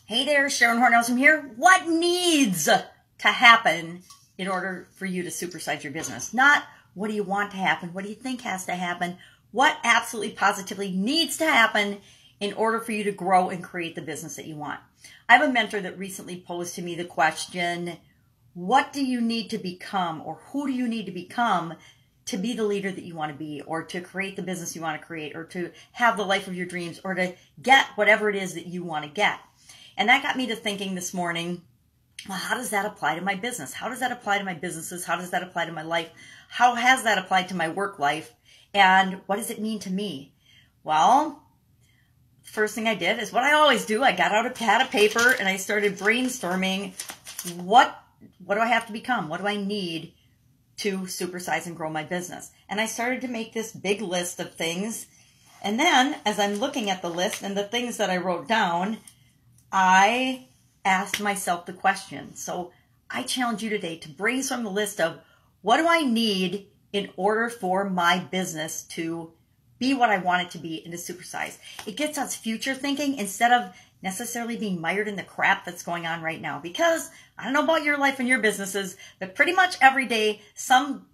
Hey there, Sharon Horne-Ellstrom here. What needs to happen in order for you to supersize your business? Not what do you want to happen, what do you think has to happen, what absolutely positively needs to happen in order for you to grow and create the business that you want. I have a mentor that recently posed to me the question, what do you need to become, or who do you need to become to be the leader that you want to be, or to create the business you want to create, or to have the life of your dreams, or to get whatever it is that you want to get? And that got me to thinking this morning, well, how does that apply to my business? How does that apply to my businesses? How does that apply to my life? How has that applied to my work life? And what does it mean to me? Well, the first thing I did is what I always do. I got out a pad of paper and I started brainstorming, what do I have to become? What do I need to supersize and grow my business? And I started to make this big list of things. And then as I'm looking at the list and the things that I wrote down, I asked myself the question. So I challenge you today to brainstorm the list of what do I need in order for my business to be what I want it to be and to supersize. It gets us future thinking instead of necessarily being mired in the crap that's going on right now. Because I don't know about your life and your businesses, but pretty much every day some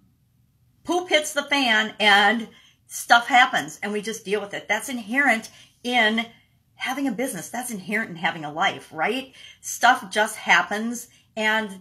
poop hits the fan and stuff happens and we just deal with it. That's inherent in having a business. That's inherent in having a life, right? Stuff just happens and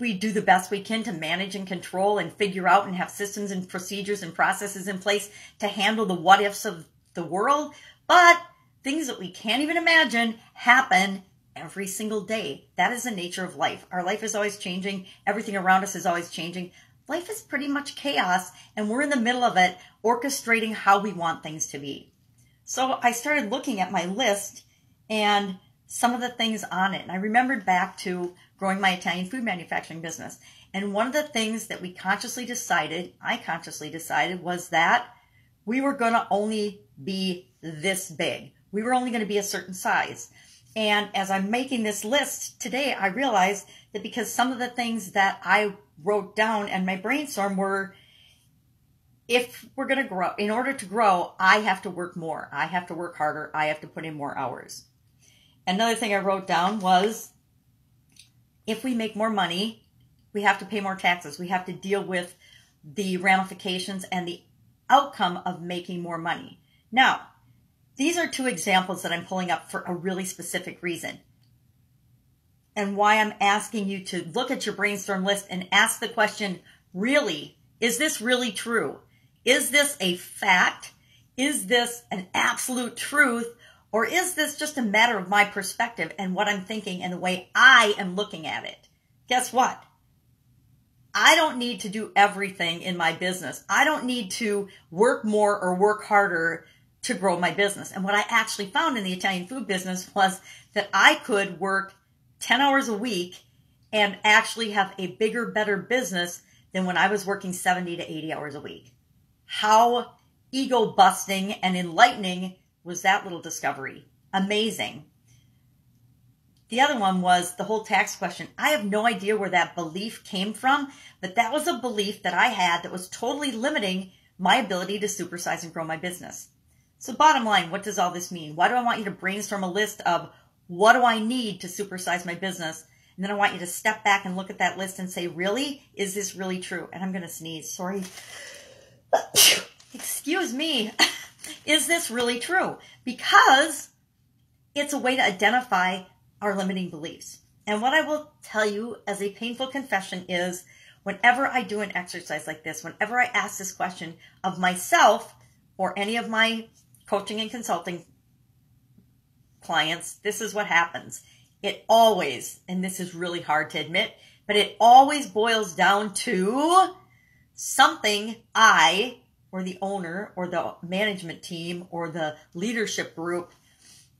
we do the best we can to manage and control and figure out and have systems and procedures and processes in place to handle the what ifs of the world. But things that we can't even imagine happen every single day. That is the nature of life. Our life is always changing. Everything around us is always changing. Life is pretty much chaos and we're in the middle of it, orchestrating how we want things to be. So I started looking at my list and some of the things on it. And I remembered back to growing my Italian food manufacturing business. And one of the things that I consciously decided was that we were going to only be this big. We were only going to be a certain size. And as I'm making this list today, I realized that because some of the things that I wrote down in my brainstorm were, if we're going to grow, in order to grow, I have to work more. I have to work harder. I have to put in more hours. Another thing I wrote down was, if we make more money, we have to pay more taxes. We have to deal with the ramifications and the outcome of making more money. Now, these are two examples that I'm pulling up for a really specific reason. And why I'm asking you to look at your brainstorm list and ask the question, really, is this really true? Is this a fact? Is this an absolute truth? Or is this just a matter of my perspective and what I'm thinking and the way I am looking at it? Guess what? I don't need to do everything in my business. I don't need to work more or work harder to grow my business. And what I actually found in the Italian food business was that I could work 10 hours a week and actually have a bigger, better business than when I was working 70 to 80 hours a week. How ego-busting and enlightening was that little discovery? Amazing. The other one was the whole tax question. I have no idea where that belief came from, but that was a belief that I had that was totally limiting my ability to supersize and grow my business. So bottom line, what does all this mean? Why do I want you to brainstorm a list of what do I need to supersize my business? And then I want you to step back and look at that list and say, really? Is this really true? And I'm going to sneeze. Sorry. Excuse me. Is this really true? Because it's a way to identify our limiting beliefs. And what I will tell you as a painful confession is whenever I do an exercise like this, whenever I ask this question of myself or any of my coaching and consulting clients, this is what happens. It always, and this is really hard to admit, but it always boils down to something I, or the owner, or the management team, or the leadership group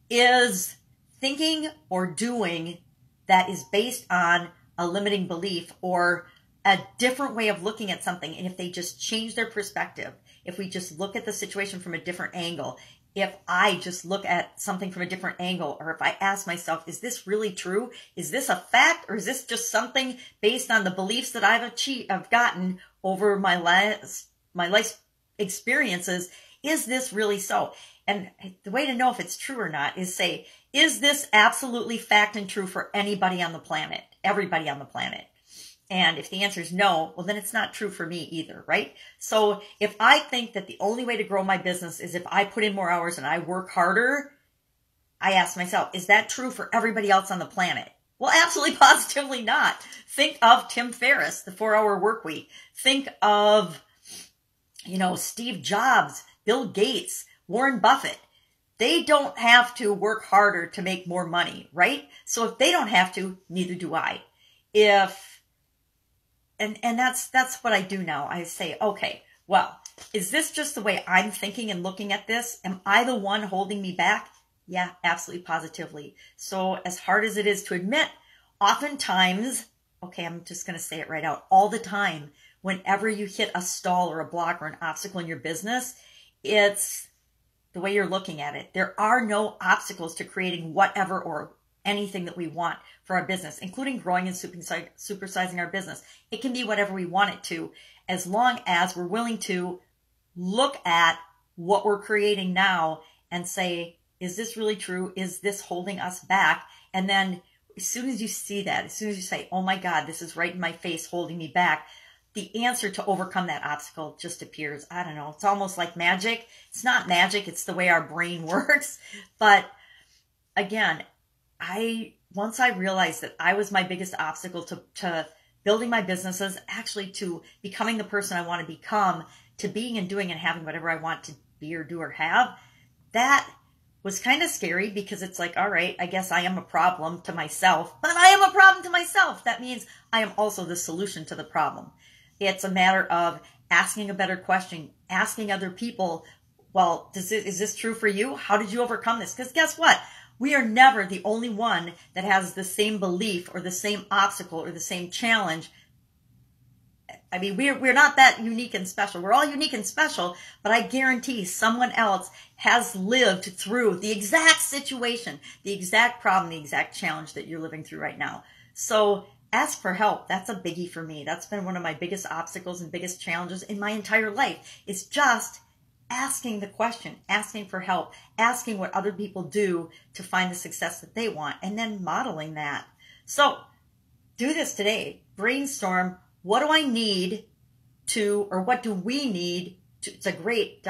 is thinking or doing that is based on a limiting belief or a different way of looking at something. And if they just change their perspective, if we just look at the situation from a different angle, if I just look at something from a different angle, or if I ask myself, is this really true? Is this a fact? Or is this just something based on the beliefs that I've gotten over my life experiences? Is this really so? And the way to know if it's true or not is say, is this absolutely fact and true for anybody on the planet? Everybody on the planet? And if the answer is no, well, then it's not true for me either, right? So if I think that the only way to grow my business is if I put in more hours and I work harder, I ask myself, is that true for everybody else on the planet? Well, absolutely positively not. Think of Tim Ferriss, the 4-hour work week. Think of, Steve Jobs, Bill Gates, Warren Buffett. They don't have to work harder to make more money, right? So if they don't have to, neither do I. And that's what I do now. I say, okay, well, is this just the way I'm thinking and looking at this? Am I the one holding me back? Yeah, absolutely, positively. So as hard as it is to admit, oftentimes, okay, I'm just going to say it right out, all the time, whenever you hit a stall or a block or an obstacle in your business, it's the way you're looking at it. There are no obstacles to creating whatever or anything that we want for our business, including growing and supersizing our business. It can be whatever we want it to, as long as we're willing to look at what we're creating now and say, is this really true? Is this holding us back? And then as soon as you see that, as soon as you say, oh my God, this is right in my face holding me back, the answer to overcome that obstacle just appears. I don't know. It's almost like magic. It's not magic. It's the way our brain works. But again, once I realized that I was my biggest obstacle to building my businesses, actually to becoming the person I want to become, to being and doing and having whatever I want to be or do or have, that was kind of scary, because it's like, all right, I guess I am a problem to myself, but I am a problem to myself. That means I am also the solution to the problem. It's a matter of asking a better question, asking other people, well, is this true for you? How did you overcome this? Because guess what? We are never the only one that has the same belief or the same obstacle or the same challenge. I mean, we're not that unique and special. We're all unique and special, but I guarantee someone else has lived through the exact situation, the exact problem, the exact challenge that you're living through right now. So ask for help. That's a biggie for me. That's been one of my biggest obstacles and biggest challenges in my entire life. It's just asking the question, asking for help, asking what other people do to find the success that they want, and then modeling that. So do this today. Brainstorm. What do I need to, or what do we need to, it's a great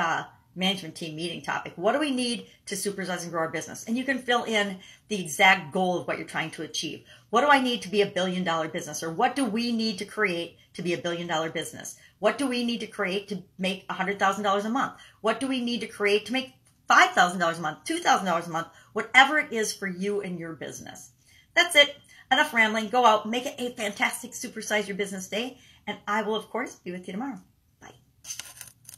management team meeting topic. What do we need to supersize and grow our business? And you can fill in the exact goal of what you're trying to achieve. What do I need to be $1 billion business? Or what do we need to create to be $1 billion business? What do we need to create to make $100,000 a month? What do we need to create to make $5,000 a month, $2,000 a month, whatever it is for you and your business? That's it. Enough rambling. Go out, make it a fantastic Supersize Your Business day, and I will, of course, be with you tomorrow.